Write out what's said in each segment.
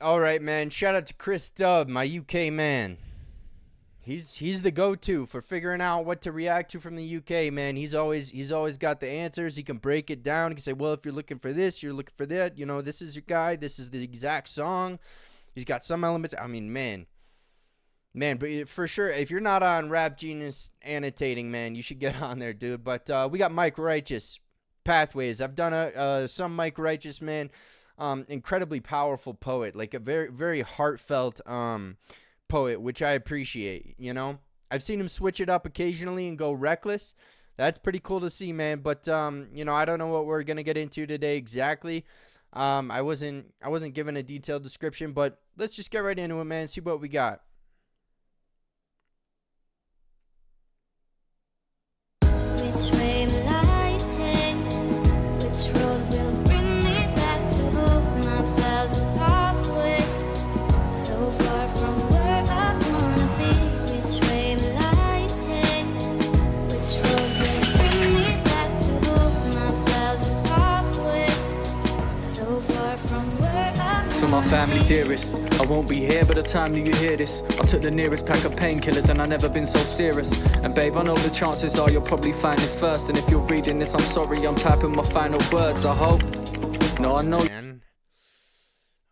All right, man. Shout out to Chris Dubb, my UK man. He's the go-to for figuring out what to react to from the UK, man. He's always got the answers. He can break it down. He can say, well, if you're looking for this, you're looking for that. You know, this is your guy. This is the exact song. He's got some elements. I mean, man, but for sure, if you're not on Rap Genius annotating, man, you should get on there, dude. But we got Mike Righteous, Pathways. I've done some Mike Righteous, man. Incredibly powerful poet, like a very, very heartfelt poet, which I appreciate. You know, I've seen him switch it up occasionally and go reckless. That's pretty cool to see, man. But you know, I don't know what we're gonna get into today exactly. I wasn't given a detailed description, but let's just get right into it, man. See what we got. Which way will I take? Which road will bring me back to home? My thousand pathways, so far from where I wanna be. Which way will I take? Which road will bring me back to home? My thousand pathways, so far from where I To my family dearest, I won't be here by the time that you hear this. I took the nearest pack of painkillers and I've never been so serious. And babe, I know the chances are you'll probably find this first. And if you're reading this, I'm sorry, I'm typing my final words, I hope. No, I know. Man.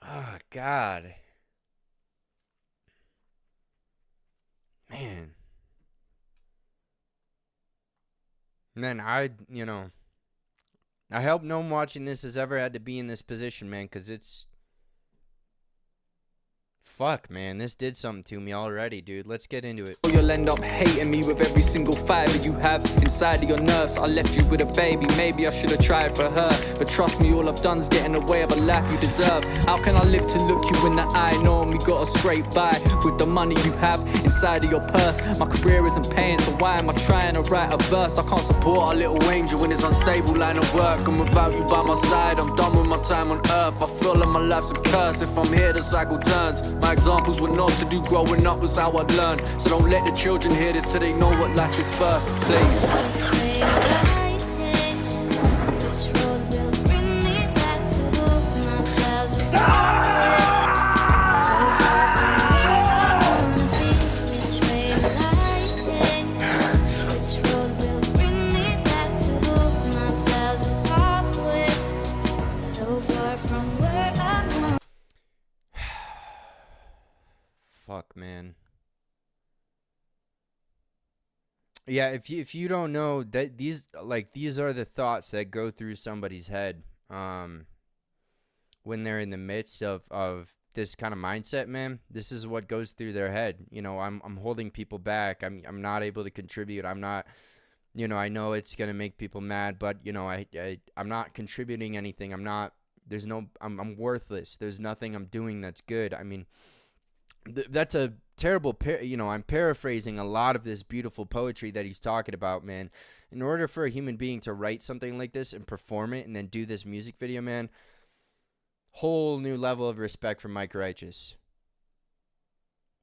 Oh, God. Man. Man, I hope no one watching this has ever had to be in this position, man, because it's... Fuck, man, this did something to me already, dude. Let's get into it. You'll end up hating me with every single fiber you have inside of your nerves. I left you with a baby, maybe I should have tried for her. But trust me, all I've done is get in the way of a life you deserve. How can I live to look you in the eye, knowing we got to scrape by with the money you have inside of your purse? My career isn't paying, so why am I trying to write a verse? I can't support a little angel in his unstable line of work. And without you by my side, I'm done with my time on earth. I feel like my life's a curse. If I'm here, the cycle turns. My examples were not to do, growing up was how I'd learn. So don't let the children hear this so they know what life is first, please. Which way will I take? Which road will bring me back to home? My thousand pathways, so far from where I wanna be. Which way will I take? Which road will bring me back to home? My thousand pathways, so far from where I wanna. Fuck, man. Yeah, if you don't know that these are the thoughts that go through somebody's head when they're in the midst of this kind of mindset, man. This is what goes through their head. You know, I'm holding people back. I'm not able to contribute. I'm not, you know, I know it's going to make people mad, but you know, I'm not contributing anything. I'm worthless. There's nothing I'm doing that's good. I mean, that's a terrible, you know, I'm paraphrasing a lot of this beautiful poetry that he's talking about, man. In order for a human being to write something like this and perform it and then do this music video, man, whole new level of respect for Mike Righteous.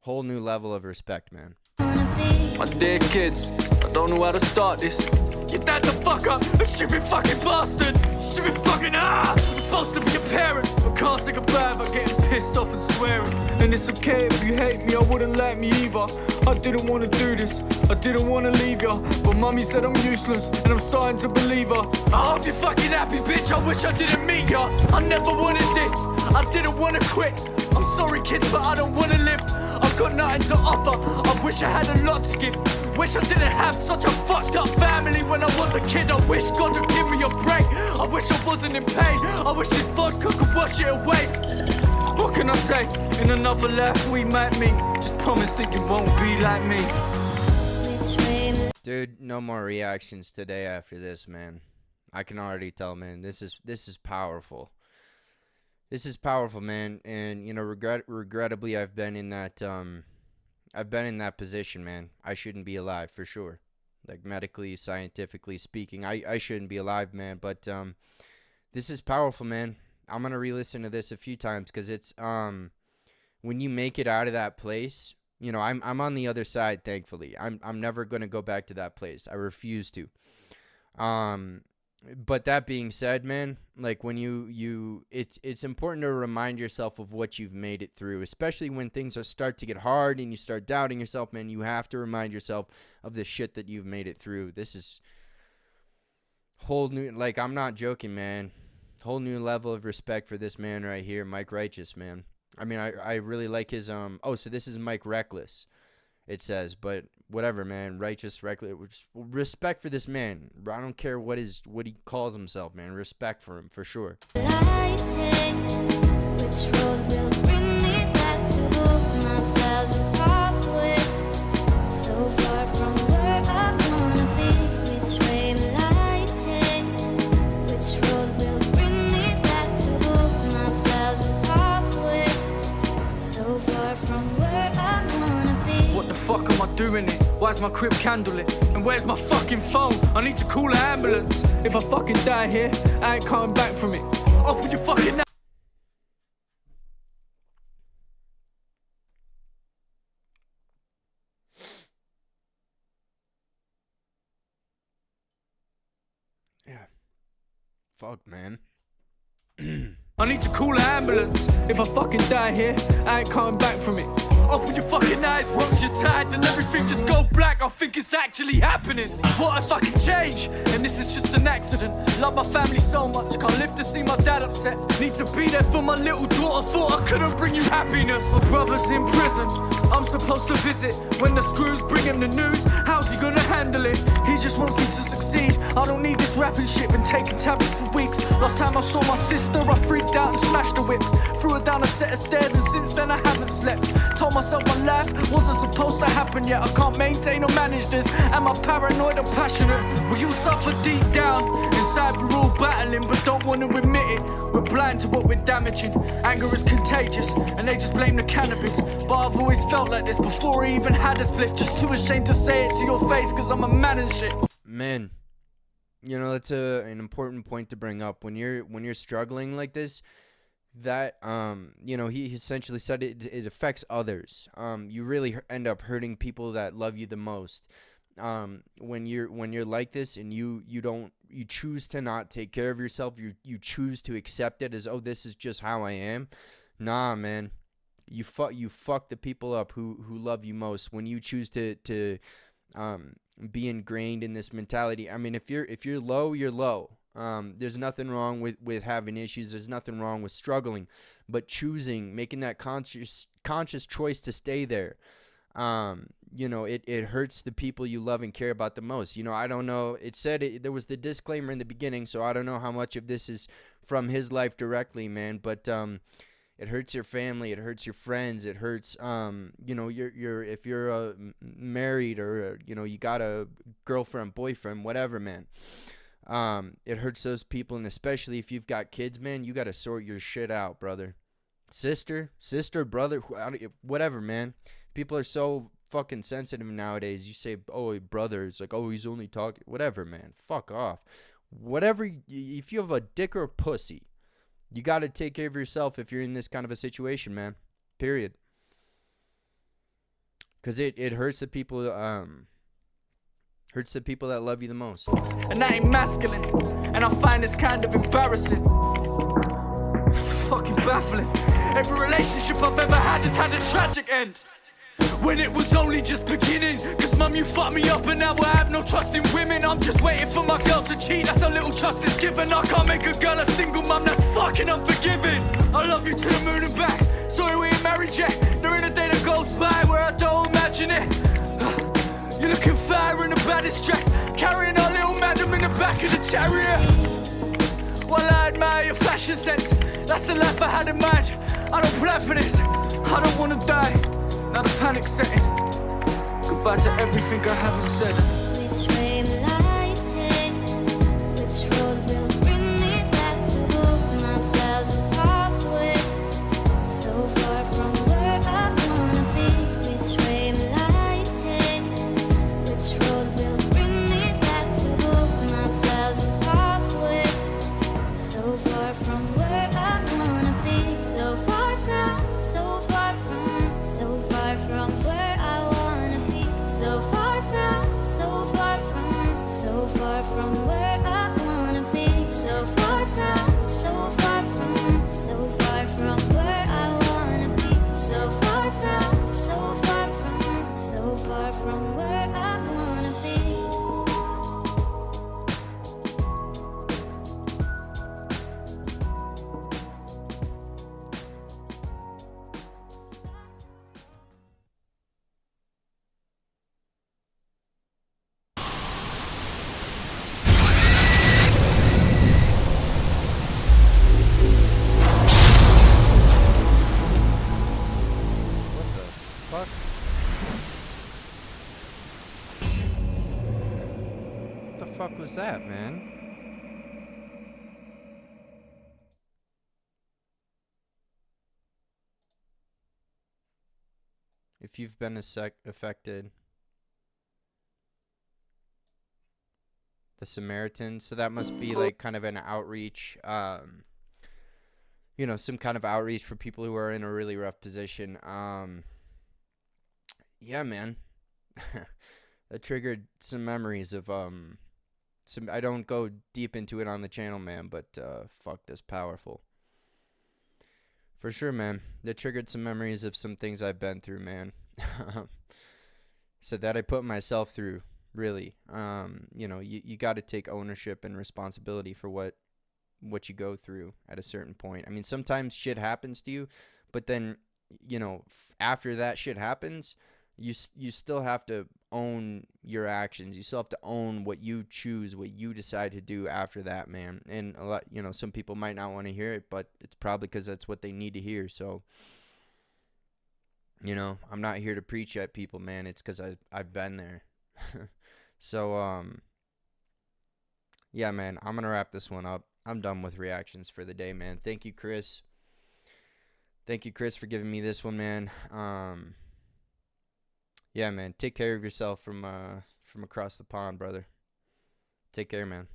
Whole new level of respect, man. My dear kids, I don't know how to start this. Your dad's a fuck up, a stupid fucking bastard. Stupid fucking I'm supposed to be a parent, but can't say goodbye without getting pissed off and swearing. And it's okay if you hate me, I wouldn't like me either. I didn't want to do this, I didn't want to leave ya. But mummy said I'm useless, and I'm starting to believe her. I hope you're fucking happy, bitch, I wish I didn't meet ya. I never wanted this, I didn't want to quit. I'm sorry kids, but I don't want to live. I've got nothing to offer, I wish I had a lot to give. Wish I didn't have such a fucked up family when I was a kid. I wish God would give me a break. I wish I wasn't in pain. I wish this vodka could wash it away. What can I say? In another life we might meet. Just promise that you won't be like me. Dude, no more reactions today after this, man. I can already tell, man. This is powerful. This is powerful, man. And you know, regrettably, I've been in that position, man. I shouldn't be alive for sure. Like medically, scientifically speaking, I shouldn't be alive, man. But this is powerful, man. I'm gonna re-listen to this a few times because it's when you make it out of that place, you know, I'm on the other side, thankfully. I'm never gonna go back to that place. I refuse to. but that being said, man, like when it's important to remind yourself of what you've made it through, especially when things start to get hard and you start doubting yourself, man. You have to remind yourself of the shit that you've made it through. This is whole new, like, I'm not joking, man. Whole new level of respect for this man right here, Mike Righteous, man. I mean, I really like his oh, so this is Mike Reckless, it says, but whatever, man. Righteous, reckless, respect for this man. I don't care what he calls himself, man. Respect for him, for sure. Lighting, which road will bring me back to home? My thousand pathways, so far from where I wanna be. Which way am lighting? Which road will bring me back to home? My thousand pathways, so far from where I wanna be. What the fuck am I doing here? Why's my crib candlelit? And where's my fucking phone? I need to call an ambulance. If I fucking die here, I ain't coming back from it. Open your fucking... Yeah. Fuck, man. I need to call an ambulance. If I fucking die here, I ain't coming back from it. Open your fucking eyes, rocks your tide. Does everything just go black? I think it's actually happening. What if I could change? And this is just an accident. Love my family so much, can't live to see my dad upset. Need to be there for my little daughter. Thought I couldn't bring you happiness. My brother's in prison, I'm supposed to visit. When the screws bring him the news, how's he gonna handle it? He just wants me to succeed. I don't need this rapping shit, been taking tablets for weeks. Last time I saw my sister, I freaked out and smashed the whip. Threw her down a set of stairs and since then I haven't slept. Told myself my life wasn't supposed to happen yet. I can't maintain or manage this. Am I paranoid or passionate? Will you suffer deep down? Inside we're all battling but don't want to admit it. We're blind to what we're damaging. Anger is contagious and they just blame the cannabis. But I've always felt like this before I even had a spliff. Just too ashamed to say it to your face cause I'm a man and shit. Man, you know, that's an important point to bring up. When you're struggling like this, that you know, he essentially said it affects others. You really end up hurting people that love you the most. When you're like this and you choose to not take care of yourself, you choose to accept it as, oh, this is just how I am. Nah, man, you fuck the people up who love you most when you choose to be ingrained in this mentality. I mean, if you're low, you're low. There's nothing wrong with having issues. There's nothing wrong with struggling, but making that conscious choice to stay there, you know, it hurts the people you love and care about the most. You know, I don't know. It said there was the disclaimer in the beginning, so I don't know how much of this is from his life directly, man. But it hurts your family. It hurts your friends. It hurts, you know, if you're married or you know, you got a girlfriend, boyfriend, whatever, man. It hurts those people, and especially if you've got kids, man, you got to sort your shit out, brother, sister, brother, whatever, man. People are so fucking sensitive nowadays. You say, oh, brother, it's like, oh, he's only talking, whatever, man. Fuck off. Whatever. If you have a dick or a pussy, you got to take care of yourself if you're in this kind of a situation, man. Period. Because it hurts the people. Hurts the people that love you the most. And I ain't masculine, and I find this kind of embarrassing. Fucking baffling. Every relationship I've ever had has had a tragic end. When it was only just beginning. Cause mum, you fucked me up and now I have no trust in women. I'm just waiting for my girl to cheat, that's how little trust is given. I can't make a girl a single mum, that's fucking unforgiving. I love you to the moon and back, sorry we ain't married yet. There ain't a day that goes by where I don't imagine it. You're looking fire in the baddest dress, carrying our little madam in the back of the chariot. While I admire your fashion sense, that's the life I had in mind. I don't plan for this, I don't wanna die. Now the panic's setting. Goodbye to everything I haven't said. Which way am lighting? Which road will bring me back to home? My thousand pathways, so far from where I wanna be. Which way am lighting? Which road will bring me back to home? My thousand pathways, so far from where I wanna be. So far from, so far from, so far from where I wanna be. So far from, so was that, man? If you've been affected, the Samaritan. So that must be like kind of an outreach, some kind of outreach for people who are in a really rough position. Yeah, man. That triggered some memories of some. I don't go deep into it on the channel, man, but fuck, that's powerful. For sure, man. That triggered some memories of some things I've been through, man. So that I put myself through, really. You got to take ownership and responsibility for what you go through at a certain point. I mean, sometimes shit happens to you, but then, after that shit happens, you still have to own your actions. You still have to own what you choose, what you decide to do after that, man. And a lot, some people might not want to hear it, but it's probably because that's what they need to hear. So, I'm not here to preach at people, man. It's because I've been there. So, yeah, man, I'm gonna wrap this one up. I'm done with reactions for the day, man. Thank you, Chris. Thank you, Chris, for giving me this one, man. Yeah, man. Take care of yourself from across the pond, brother. Take care, man.